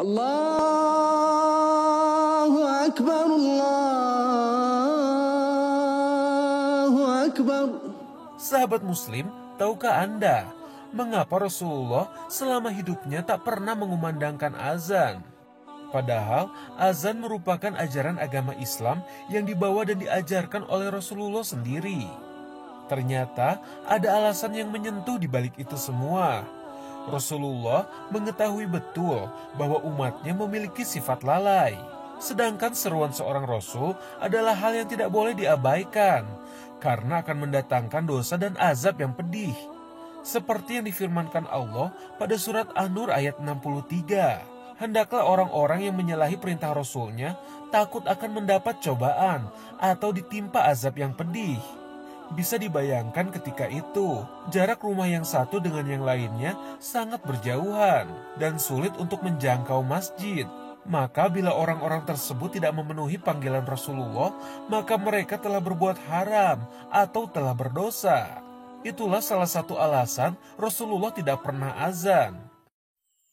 Allahu Akbar, Allahu Akbar. Sahabat Muslim, tahukah Anda mengapa Rasulullah selama hidupnya tak pernah mengumandangkan azan? Padahal azan merupakan ajaran agama Islam yang dibawa dan diajarkan oleh Rasulullah sendiri. Ternyata ada alasan yang menyentuh di balik itu semua. Rasulullah mengetahui betul bahwa umatnya memiliki sifat lalai. Sedangkan seruan seorang Rasul adalah hal yang tidak boleh diabaikan, karena akan mendatangkan dosa dan azab yang pedih. Seperti yang difirmankan Allah pada surat An-Nur ayat 63. Hendaklah orang-orang yang menyalahi perintah Rasulnya takut akan mendapat cobaan atau ditimpa azab yang pedih. Bisa dibayangkan ketika itu, jarak rumah yang satu dengan yang lainnya sangat berjauhan dan sulit untuk menjangkau masjid. Maka bila orang-orang tersebut tidak memenuhi panggilan Rasulullah, maka mereka telah berbuat haram atau telah berdosa. Itulah salah satu alasan Rasulullah tidak pernah azan.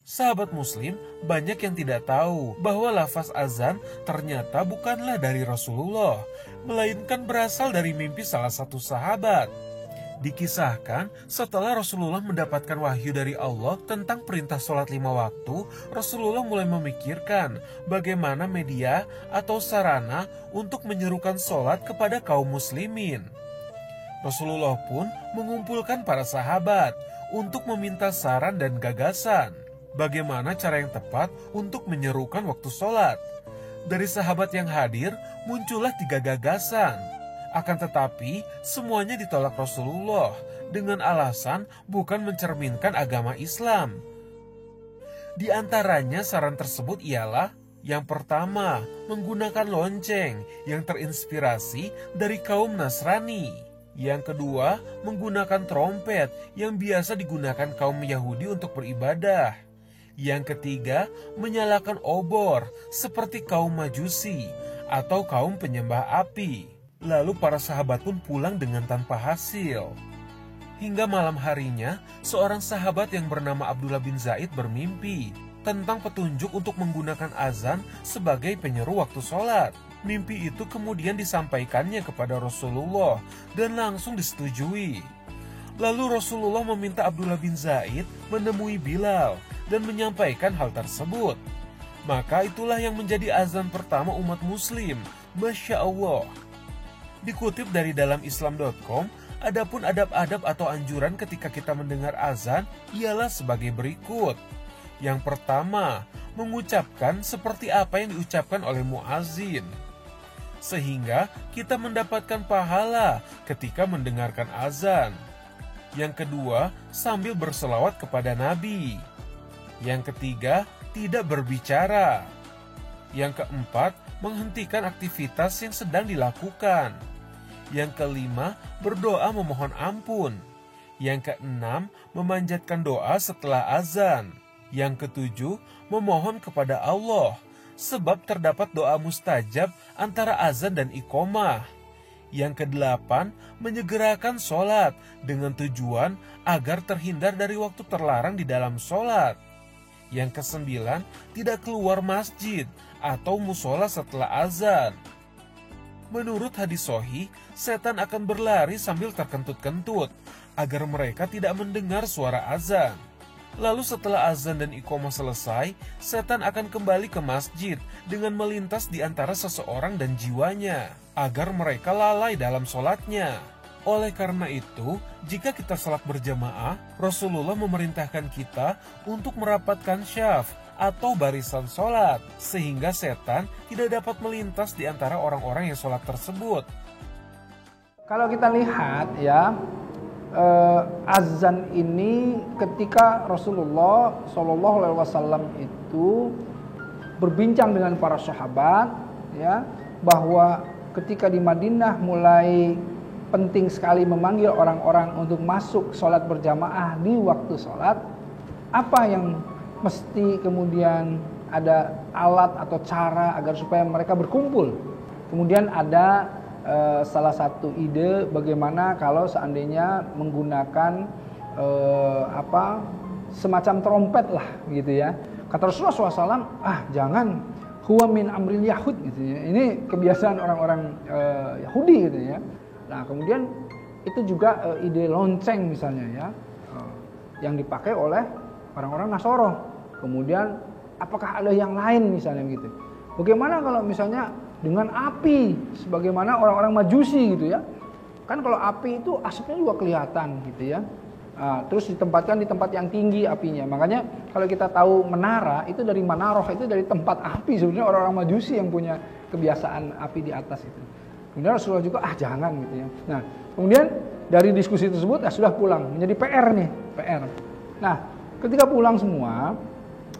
Sahabat Muslim, banyak yang tidak tahu bahwa lafaz azan ternyata bukanlah dari Rasulullah, melainkan berasal dari mimpi salah satu sahabat. Dikisahkan, setelah Rasulullah mendapatkan wahyu dari Allah tentang perintah sholat 5 waktu, Rasulullah mulai memikirkan bagaimana media atau sarana untuk menyerukan sholat kepada kaum muslimin. Rasulullah pun mengumpulkan para sahabat untuk meminta saran dan gagasan. Bagaimana cara yang tepat untuk menyerukan waktu sholat? Dari sahabat yang hadir, muncullah 3 gagasan. Akan tetapi, semuanya ditolak Rasulullah dengan alasan bukan mencerminkan agama Islam. Di antaranya saran tersebut ialah, yang pertama, menggunakan lonceng yang terinspirasi dari kaum Nasrani. Yang kedua, menggunakan trompet yang biasa digunakan kaum Yahudi untuk beribadah. Yang ketiga, menyalakan obor seperti kaum Majusi atau kaum penyembah api. Lalu para sahabat pun pulang dengan tanpa hasil. Hingga malam harinya, seorang sahabat yang bernama Abdullah bin Zaid bermimpi tentang petunjuk untuk menggunakan azan sebagai penyeru waktu sholat. Mimpi itu kemudian disampaikannya kepada Rasulullah dan langsung disetujui. Lalu Rasulullah meminta Abdullah bin Zaid menemui Bilal dan menyampaikan hal tersebut. Maka itulah yang menjadi azan pertama umat muslim. Masya Allah. Dikutip dari dalam islam.com, adapun adab-adab atau anjuran ketika kita mendengar azan ialah sebagai berikut. Yang pertama, mengucapkan seperti apa yang diucapkan oleh muazin, sehingga kita mendapatkan pahala ketika mendengarkan azan. Yang kedua, sambil berselawat kepada Nabi. Yang ketiga, tidak berbicara. Yang keempat, menghentikan aktivitas yang sedang dilakukan. Yang kelima, berdoa memohon ampun. Yang keenam, memanjatkan doa setelah azan. Yang ketujuh, memohon kepada Allah, sebab terdapat doa mustajab antara azan dan iqomah. Yang kedelapan, menyegerakan sholat dengan tujuan agar terhindar dari waktu terlarang di dalam sholat. Yang kesembilan, tidak keluar masjid atau musola setelah azan. Menurut hadis sahih, setan akan berlari sambil terkentut-kentut agar mereka tidak mendengar suara azan. Lalu setelah azan dan iqomah selesai, setan akan kembali ke masjid dengan melintas di antara seseorang dan jiwanya, agar mereka lalai dalam sholatnya. Oleh karena itu, jika kita salat berjamaah, Rasulullah memerintahkan kita untuk merapatkan syaf atau barisan sholat, sehingga setan tidak dapat melintas di antara orang-orang yang sholat tersebut. Kalau kita lihat ya, azan ini ketika Rasulullah SAW itu berbincang dengan para sahabat, ya, bahwa ketika di Madinah mulai penting sekali memanggil orang-orang untuk masuk sholat berjamaah di waktu sholat, apa yang mesti kemudian ada alat atau cara agar supaya mereka berkumpul. Kemudian ada salah satu ide bagaimana kalau seandainya menggunakan semacam trompet lah gitu ya. Kata Rasulullah SAW, jangan, huwa min amril Yahud gitu ya. Ini kebiasaan orang-orang Yahudi gitu ya. Nah kemudian itu juga ide lonceng misalnya ya, yang dipakai oleh orang-orang Nasoro. Kemudian apakah ada yang lain misalnya gitu. Bagaimana kalau misalnya dengan api, sebagaimana orang-orang Majusi gitu ya. Kan kalau api itu asapnya juga kelihatan gitu ya. Terus ditempatkan di tempat yang tinggi apinya. Makanya kalau kita tahu menara itu dari manaroh, itu dari tempat api. Sebenarnya orang-orang Majusi yang punya kebiasaan api di atas itu. Kemudian Rasulullah juga jangan gitu ya. Nah kemudian dari diskusi tersebut sudah pulang, menjadi PR nih, PR. Nah ketika pulang semua,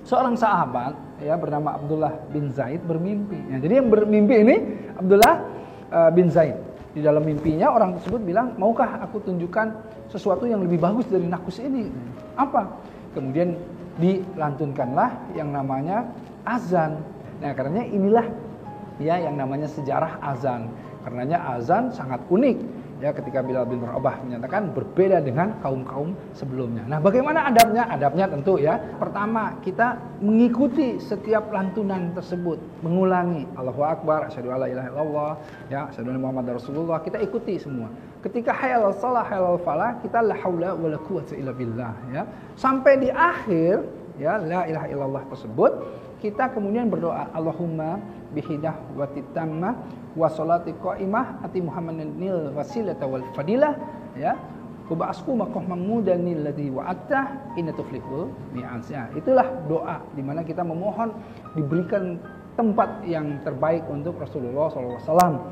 seorang sahabat ya bernama Abdullah bin Zaid bermimpi. Nah, jadi yang bermimpi ini Abdullah bin Zaid. Di dalam mimpinya orang tersebut bilang, maukah aku tunjukkan sesuatu yang lebih bagus dari nakus ini? Apa? Kemudian dilantunkanlah yang namanya azan. Nah, karenanya inilah ya yang namanya sejarah azan. Karenanya azan sangat unik. Ya, ketika Bilal bin Rabah menyatakan berbeda dengan kaum-kaum sebelumnya. Nah, bagaimana adabnya? Adabnya tentu ya. Pertama, kita mengikuti setiap lantunan tersebut, mengulangi Allahu Akbar, asyhadu alla ilaha illallah, ya, asyhadu anna Muhammadar Rasulullah, kita ikuti semua. Ketika hayal shalah, hayal falah, kita la haula wala quwwata illa billah, ya. Sampai di akhir, ya, la ilaha illallah tersebut, kita kemudian berdoa, Allahumma bihidah wa titamma wa salati qaimah ati Muhammadinil wasilata wal fadilah, ya, wa ba'asku maqam mamudanil ladzi wa'atta inna tuflihul mi'ad. Itulah doa di mana kita memohon diberikan tempat yang terbaik untuk Rasulullah SAW.